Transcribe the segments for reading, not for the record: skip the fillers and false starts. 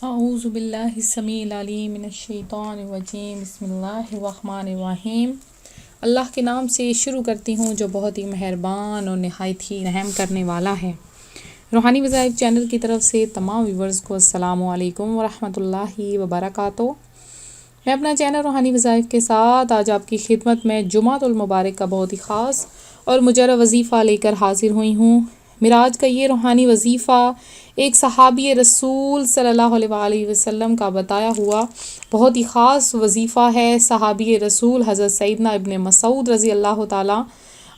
اعوذ باللہ السمیع العلیم من الشیطان الرجیم بسم اللہ الرحمن الرحیم۔ اللہ کے نام سے شروع کرتی ہوں جو بہت ہی مہربان اور نہایت ہی رحم کرنے والا ہے۔ روحانی وظائف چینل کی طرف سے تمام ویورز کو السلام علیکم ورحمۃ اللہ وبرکاتہ۔ میں اپنا چینل روحانی وظائف کے ساتھ آج آپ کی خدمت میں جمعۃ المبارک کا بہت ہی خاص اور مجرد وظیفہ لے کر حاضر ہوئی ہوں۔ میرا آج کا یہ روحانی وظیفہ ایک صحابی رسول صلی اللہ علیہ وآلہ وسلم کا بتایا ہوا بہت ہی خاص وظیفہ ہے۔ صحابی رسول حضرت سیدنا ابن مسعود رضی اللہ تعالیٰ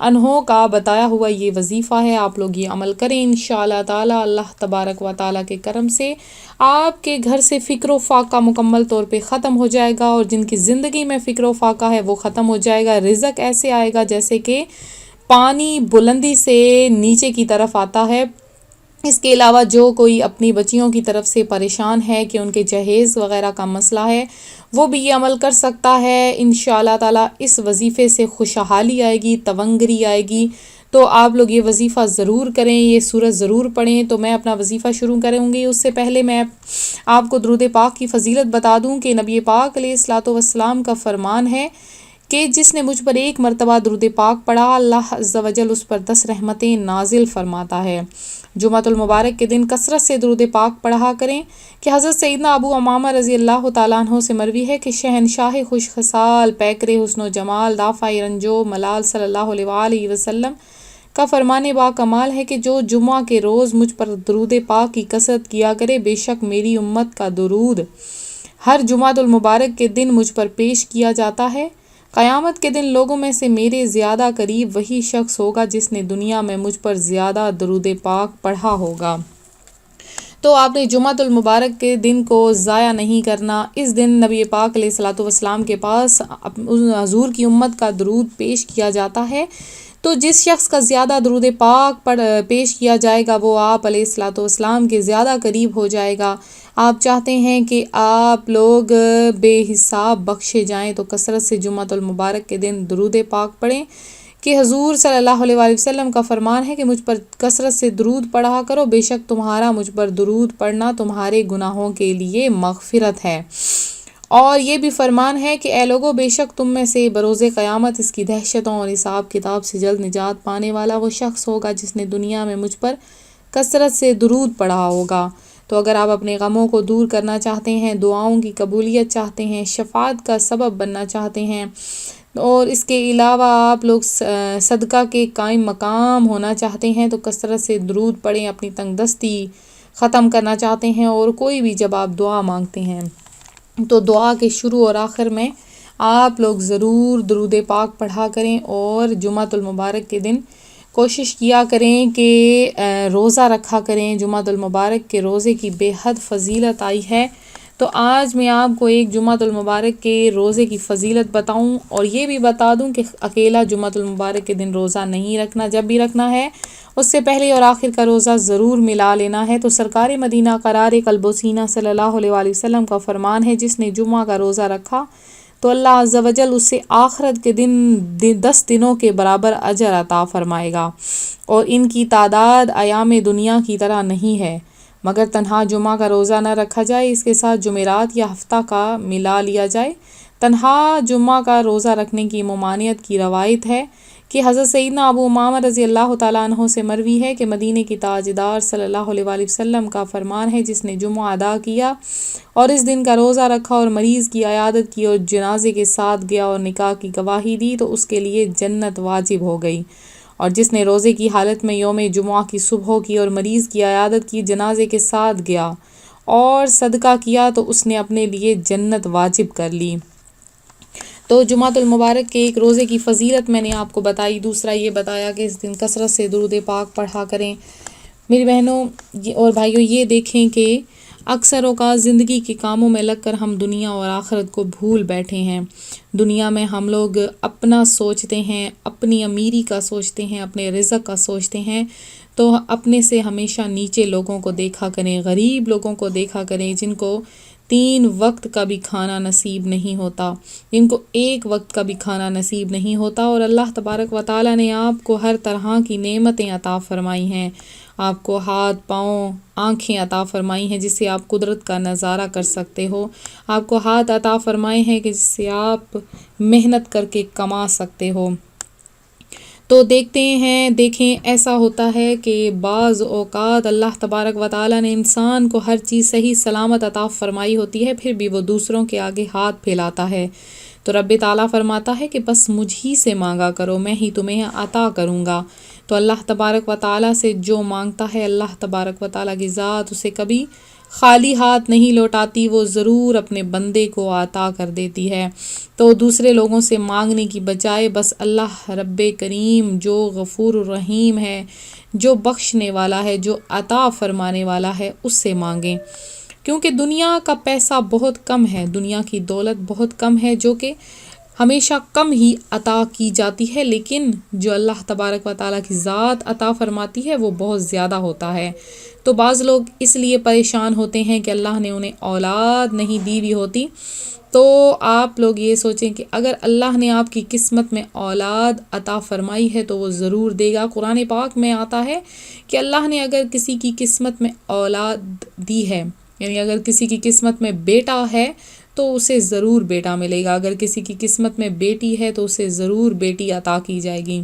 عنہ کا بتایا ہوا یہ وظیفہ ہے۔ آپ لوگ یہ عمل کریں انشاءاللہ تعالیٰ۔ اللہ تبارک و تعالیٰ کے کرم سے آپ کے گھر سے فکر و فاقہ مکمل طور پہ ختم ہو جائے گا، اور جن کی زندگی میں فکر و فاقہ ہے وہ ختم ہو جائے گا۔ رزق ایسے آئے گا جیسے کہ پانی بلندی سے نیچے کی طرف آتا ہے۔ اس کے علاوہ جو کوئی اپنی بچیوں کی طرف سے پریشان ہے کہ ان کے جہیز وغیرہ کا مسئلہ ہے، وہ بھی یہ عمل کر سکتا ہے انشاءاللہ تعالیٰ۔ اس وظیفے سے خوشحالی آئے گی، تونگری آئے گی۔ تو آپ لوگ یہ وظیفہ ضرور کریں، یہ سورت ضرور پڑھیں۔ تو میں اپنا وظیفہ شروع کروں گی اس سے پہلے میں آپ کو درود پاک کی فضیلت بتا دوں کہ نبی پاک علیہ الصلوۃ والسلام کا فرمان ہے کہ جس نے مجھ پر ایک مرتبہ درود پاک پڑھا، اللہ عز و جل اس پر 10 رحمتیں نازل فرماتا ہے۔ جمعۃ المبارک کے دن کثرت سے درود پاک پڑھا کریں کہ حضرت سیدنا ابو امامہ رضی اللہ تعالیٰ عنہ سے مروی ہے کہ شہنشاہ خوش خصال، پیکر حسن و جمال، دافع رنج و ملال صلی اللہ علیہ وآلہ وسلم کا فرمان با کمال ہے کہ جو جمعہ کے روز مجھ پر درود پاک کی کثرت کیا کرے، بے شک میری امت کا درود ہر جمعۃ المبارک کے دن مجھ پر پیش کیا جاتا ہے۔ قیامت کے دن لوگوں میں سے میرے زیادہ قریب وہی شخص ہوگا جس نے دنیا میں مجھ پر زیادہ درود پاک پڑھا ہوگا۔ تو آپ نے جمعۃ المبارک کے دن کو ضائع نہیں کرنا۔ اس دن نبی پاک علیہ الصلوۃ والسلام کے پاس حضور کی امت کا درود پیش کیا جاتا ہے۔ تو جس شخص کا زیادہ درود پاک پیش کیا جائے گا وہ آپ علیہ الصلوۃ والسلام کے زیادہ قریب ہو جائے گا۔ آپ چاہتے ہیں کہ آپ لوگ بے حساب بخشے جائیں تو کثرت سے جمعۃ المبارک کے دن درود پاک پڑھیں کہ حضور صلی اللہ علیہ وآلہ وسلم کا فرمان ہے کہ مجھ پر کثرت سے درود پڑھا کرو، بے شک تمہارا مجھ پر درود پڑھنا تمہارے گناہوں کے لیے مغفرت ہے۔ اور یہ بھی فرمان ہے کہ اے لوگو، بے شک تم میں سے بروز قیامت اس کی دہشتوں اور حساب کتاب سے جلد نجات پانے والا وہ شخص ہوگا جس نے دنیا میں مجھ پر کثرت سے درود پڑھا ہوگا۔ تو اگر آپ اپنے غموں کو دور کرنا چاہتے ہیں، دعاؤں کی قبولیت چاہتے ہیں، شفاعت کا سبب بننا چاہتے ہیں، اور اس کے علاوہ آپ لوگ صدقہ کے قائم مقام ہونا چاہتے ہیں، تو کثرت سے درود پڑھیں۔ اپنی تنگ دستی ختم کرنا چاہتے ہیں اور کوئی بھی جب آپ دعا مانگتے ہیں تو دعا کے شروع اور آخر میں آپ لوگ ضرور درود پاک پڑھا کریں، اور جمعۃ المبارک کے دن کوشش کیا کریں کہ روزہ رکھا کریں۔ جمعۃ المبارک کے روزے کی بے حد فضیلت آئی ہے۔ تو آج میں آپ کو ایک جمعۃ المبارک کے روزے کی فضیلت بتاؤں، اور یہ بھی بتا دوں کہ اکیلا جمعۃ المبارک کے دن روزہ نہیں رکھنا، جب بھی رکھنا ہے اس سے پہلے اور آخر کا روزہ ضرور ملا لینا ہے۔ تو سرکار مدینہ قرار قلب و سینہ صلی اللہ علیہ وآلہ وسلم کا فرمان ہے، جس نے جمعہ کا روزہ رکھا تو اللہ عز و جل اسے آخرت کے دن 10 دنوں کے برابر اجر عطا فرمائے گا، اور ان کی تعداد ایام دنیا کی طرح نہیں ہے، مگر تنہا جمعہ کا روزہ نہ رکھا جائے، اس کے ساتھ جمعرات یا ہفتہ کا ملا لیا جائے۔ تنہا جمعہ کا روزہ رکھنے کی ممانعت کی روایت ہے کہ حضرت سیدنا ابو امامہ رضی اللہ تعالیٰ عنہ سے مروی ہے کہ مدینے کی تاجدار صلی اللہ علیہ وآلہ وسلم کا فرمان ہے، جس نے جمعہ ادا کیا اور اس دن کا روزہ رکھا اور مریض کی عیادت کی اور جنازے کے ساتھ گیا اور نکاح کی گواہی دی تو اس کے لیے جنت واجب ہو گئی، اور جس نے روزے کی حالت میں یوم جمعہ کی صبح کی اور مریض کی عیادت کی، جنازے کے ساتھ گیا اور صدقہ کیا تو اس نے اپنے لیے جنت واجب کر لی۔ تو جمعۃ المبارک کے ایک روزے کی فضیلت میں نے آپ کو بتائی۔ دوسرا یہ بتایا کہ اس دن کثرت سے درود پاک پڑھا کریں۔ میری بہنوں اور بھائیوں، یہ دیکھیں کہ اکثر اوقات زندگی کے کاموں میں لگ کر ہم دنیا اور آخرت کو بھول بیٹھے ہیں۔ دنیا میں ہم لوگ اپنا سوچتے ہیں، اپنی امیری کا سوچتے ہیں، اپنے رزق کا سوچتے ہیں، تو اپنے سے ہمیشہ نیچے لوگوں کو دیکھا کریں، غریب لوگوں کو دیکھا کریں، جن کو 3 وقت کا بھی کھانا نصیب نہیں ہوتا، جن کو 1 وقت کا بھی کھانا نصیب نہیں ہوتا، اور اللہ تبارک و تعالیٰ نے آپ کو ہر طرح کی نعمتیں عطا فرمائی ہیں۔ آپ کو ہاتھ پاؤں آنکھیں عطا فرمائی ہیں جس سے آپ قدرت کا نظارہ کر سکتے ہو، آپ کو ہاتھ عطا فرمائے ہیں کہ جس سے آپ محنت کر کے کما سکتے ہو۔ تو دیکھیں ایسا ہوتا ہے کہ بعض اوقات اللہ تبارک و تعالیٰ نے انسان کو ہر چیز صحیح سلامت عطا فرمائی ہوتی ہے، پھر بھی وہ دوسروں کے آگے ہاتھ پھیلاتا ہے، تو رب تعالیٰ فرماتا ہے کہ بس مجھ ہی سے مانگا کرو، میں ہی تمہیں عطا کروں گا۔ تو اللہ تبارک و تعالیٰ سے جو مانگتا ہے، اللہ تبارک و تعالیٰ کی ذات اسے کبھی خالی ہاتھ نہیں لوٹاتی، وہ ضرور اپنے بندے کو عطا کر دیتی ہے۔ تو دوسرے لوگوں سے مانگنے کی بجائے بس اللہ رب کریم جو غفور الرحیم ہے، جو بخشنے والا ہے، جو عطا فرمانے والا ہے، اس سے مانگیں، کیونکہ دنیا کا پیسہ بہت کم ہے، دنیا کی دولت بہت کم ہے، جو کہ ہمیشہ کم ہی عطا کی جاتی ہے، لیکن جو اللہ تبارک و تعالیٰ کی ذات عطا فرماتی ہے وہ بہت زیادہ ہوتا ہے۔ تو بعض لوگ اس لیے پریشان ہوتے ہیں کہ اللہ نے انہیں اولاد نہیں دی ہوئی ہوتی، تو آپ لوگ یہ سوچیں کہ اگر اللہ نے آپ کی قسمت میں اولاد عطا فرمائی ہے تو وہ ضرور دے گا۔ قرآن پاک میں آتا ہے کہ اللہ نے اگر کسی کی قسمت میں اولاد دی ہے، یعنی اگر کسی کی قسمت میں بیٹا ہے تو اسے ضرور بیٹا ملے گا، اگر کسی کی قسمت میں بیٹی ہے تو اسے ضرور بیٹی عطا کی جائے گی۔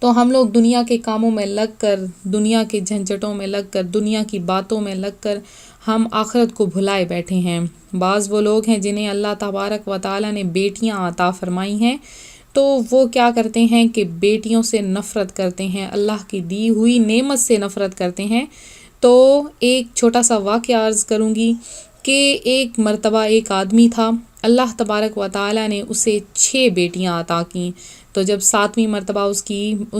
تو ہم لوگ دنیا کے کاموں میں لگ کر، دنیا کے جھنجھٹوں میں لگ کر، دنیا کی باتوں میں لگ کر ہم آخرت کو بھلائے بیٹھے ہیں۔ بعض وہ لوگ ہیں جنہیں اللہ تبارک و تعالیٰ نے بیٹیاں عطا فرمائی ہیں، تو وہ کیا کرتے ہیں کہ بیٹیوں سے نفرت کرتے ہیں، اللہ کی دی ہوئی نعمت سے نفرت کرتے ہیں۔ تو ایک چھوٹا سا واقعہ عرض کروں گی کہ ایک مرتبہ ایک آدمی تھا، اللہ تبارک و تعالیٰ نے اسے 6 بیٹیاں عطا کیں، تو جب 7ویں مرتبہ اس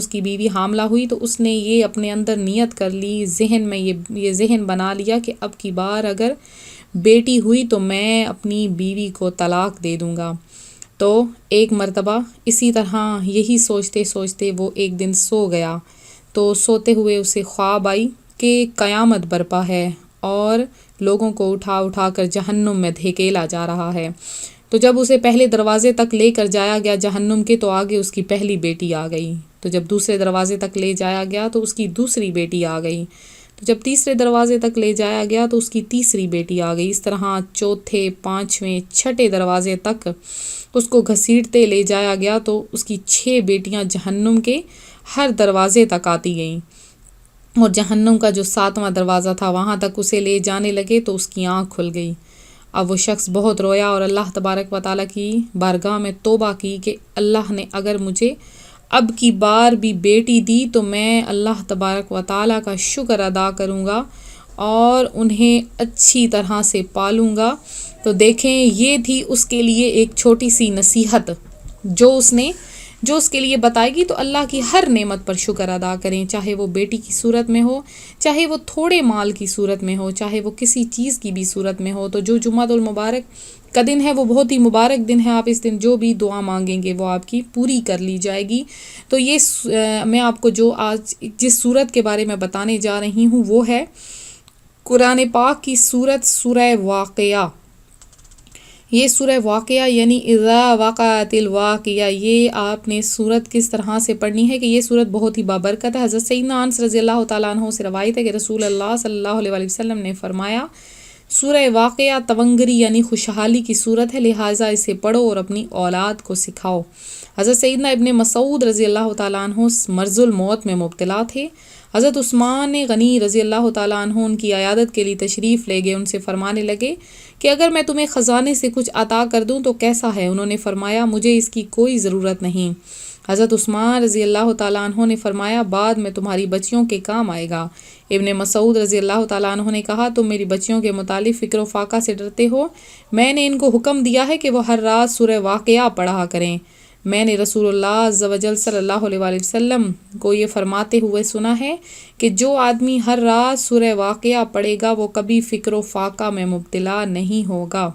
کی بیوی حاملہ ہوئی تو اس نے یہ اپنے اندر نیت کر لی، ذہن میں یہ ذہن بنا لیا کہ اب کی بار اگر بیٹی ہوئی تو میں اپنی بیوی کو طلاق دے دوں گا۔ تو ایک مرتبہ اسی طرح یہی سوچتے سوچتے وہ ایک دن سو گیا، تو سوتے ہوئے اسے خواب آئی کہ قیامت برپا ہے اور لوگوں کو اٹھا اٹھا کر جہنم میں دھکیلا جا رہا ہے۔ تو جب اسے پہلے دروازے تک لے کر جایا گیا جہنم کے، تو آگے اس کی پہلی بیٹی آ گئی، تو جب دوسرے دروازے تک لے جایا گیا تو اس کی دوسری بیٹی آ گئی، تو جب تیسرے دروازے تک لے جایا گیا تو اس کی تیسری بیٹی آ گئی، اس طرح چوتھے، 5ویں، 6 دروازے تک اس کو گھسیٹتے لے جایا گیا، تو اس کی 6 بیٹیاں جہنم کے ہر دروازے تک آتی گئیں، اور جہنم کا جو 7واں دروازہ تھا وہاں تک اسے لے جانے لگے تو اس کی آنکھ کھل گئی۔ اب وہ شخص بہت رویا اور اللہ تبارک و تعالیٰ کی بارگاہ میں توبہ کی کہ اللہ نے اگر مجھے اب کی بار بھی بیٹی دی تو میں اللہ تبارک و تعالیٰ کا شکر ادا کروں گا اور انہیں اچھی طرح سے پالوں گا۔ تو دیکھیں یہ تھی اس کے لیے ایک چھوٹی سی نصیحت جو اس کے لیے بتائے گی، تو اللہ کی ہر نعمت پر شکر ادا کریں، چاہے وہ بیٹی کی صورت میں ہو، چاہے وہ تھوڑے مال کی صورت میں ہو، چاہے وہ کسی چیز کی بھی صورت میں ہو۔ تو جو جمعہ المبارک کا دن ہے وہ بہت ہی مبارک دن ہے، آپ اس دن جو بھی دعا مانگیں گے وہ آپ کی پوری کر لی جائے گی۔ تو یہ میں آپ کو جو آج جس صورت کے بارے میں بتانے جا رہی ہوں وہ ہے قرآن پاک کی صورت سورہ واقعہ۔ یہ سورہ واقعہ یعنی اذا وقعت الواقعہ، یہ آپ نے صورت کس طرح سے پڑھنی ہے کہ یہ صورت بہت ہی بابرکت ہے۔ حضرت سیدنا انس رضی اللہ تعالیٰ عنہ سے روایت ہے کہ رسول اللہ صلی اللہ علیہ وآلہ وسلم نے فرمایا، سورہ واقعہ تونگری یعنی خوشحالی کی صورت ہے، لہٰذا اسے پڑھو اور اپنی اولاد کو سکھاؤ۔ حضرت سیدنا ابن مسعود رضی اللہ تعالیٰ عنہ مرض الموت میں مبتلا تھے۔ حضرت عثمان غنی رضی اللہ تعالیٰ عنہ ان کی عیادت کے لیے تشریف لے گئے، ان سے فرمانے لگے کہ اگر میں تمہیں خزانے سے کچھ عطا کر دوں تو کیسا ہے؟ انہوں نے فرمایا مجھے اس کی کوئی ضرورت نہیں۔ حضرت عثمان رضی اللہ تعالیٰ عنہ نے فرمایا بعد میں تمہاری بچیوں کے کام آئے گا۔ ابن مسعود رضی اللہ تعالیٰ عنہ نے کہا تم میری بچیوں کے متعلق فکر و فاقہ سے ڈرتے ہو، میں نے ان کو حکم دیا ہے کہ وہ ہر رات سورہ واقعہ پڑھا کریں۔ میں نے رسول اللہ عز و جل صلی اللہ علیہ وآلہ وسلم کو یہ فرماتے ہوئے سنا ہے کہ جو آدمی ہر رات سورہ واقعہ پڑھے گا وہ کبھی فکر و فاقہ میں مبتلا نہیں ہوگا۔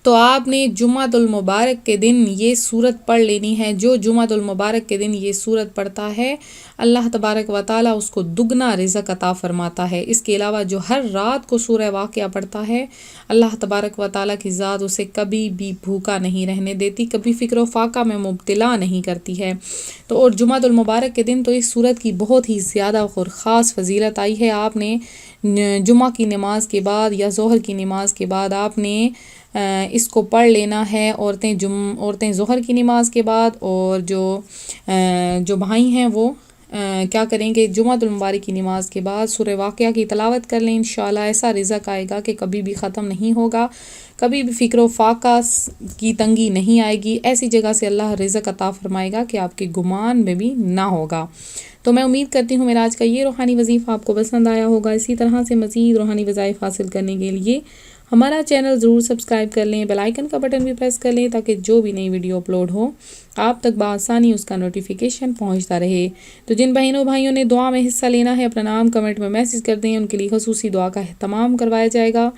تو تو آپ نے جمعۃ المبارک کے دن یہ صورت پڑھ لینی ہے۔ جو جمعۃ المبارک کے دن یہ صورت پڑھتا ہے اللہ تبارک و تعالیٰ اس کو دگنا رزق عطا فرماتا ہے۔ اس کے علاوہ جو ہر رات کو سورہ واقعہ پڑھتا ہے اللہ تبارک و تعالیٰ کی ذات اسے کبھی بھی بھوکا نہیں رہنے دیتی، کبھی فکر و فاقہ میں مبتلا نہیں کرتی ہے۔ تو اور جمعۃ المبارک کے دن تو اس صورت کی بہت ہی زیادہ اور خاص فضیلت آئی ہے۔ آپ نے جمعہ کی نماز کے بعد یا ظہر کی نماز کے بعد آپ نے اس کو پڑھ لینا ہے۔ عورتیں ظہر کی نماز کے بعد، اور جو بھائی ہیں وہ کیا کریں گے، جمعۃ المبارک کی نماز کے بعد سورہ واقعہ کی تلاوت کر لیں۔ انشاءاللہ ایسا رزق آئے گا کہ کبھی بھی ختم نہیں ہوگا، کبھی بھی فکر و فاقہ کی تنگی نہیں آئے گی۔ ایسی جگہ سے اللہ رزق عطا فرمائے گا کہ آپ کے گمان میں بھی نہ ہوگا۔ تو میں امید کرتی ہوں میرا آج کا یہ روحانی وظیفہ آپ کو پسند آیا ہوگا۔ اسی طرح سے مزید روحانی وظائف حاصل کرنے کے لیے ہمارا چینل ضرور سبسکرائب کر لیں، بیل آئیکن کا بٹن بھی پریس کر لیں تاکہ جو بھی نئی ویڈیو اپلوڈ ہو آپ تک بآسانی اس کا نوٹیفیکیشن پہنچتا رہے۔ تو جن بہنوں بھائیوں نے دعا میں حصہ لینا ہے اپنا نام کمنٹ میں میسج کر دیں، ان کے لیے خصوصی دعا کا اہتمام کروایا جائے گا۔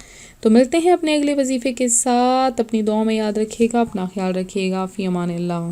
تو ملتے ہیں اپنے اگلے وظیفے کے ساتھ، اپنی دعا میں یاد رکھیے گا، اپنا خیال رکھیے گا، فی امان اللہ۔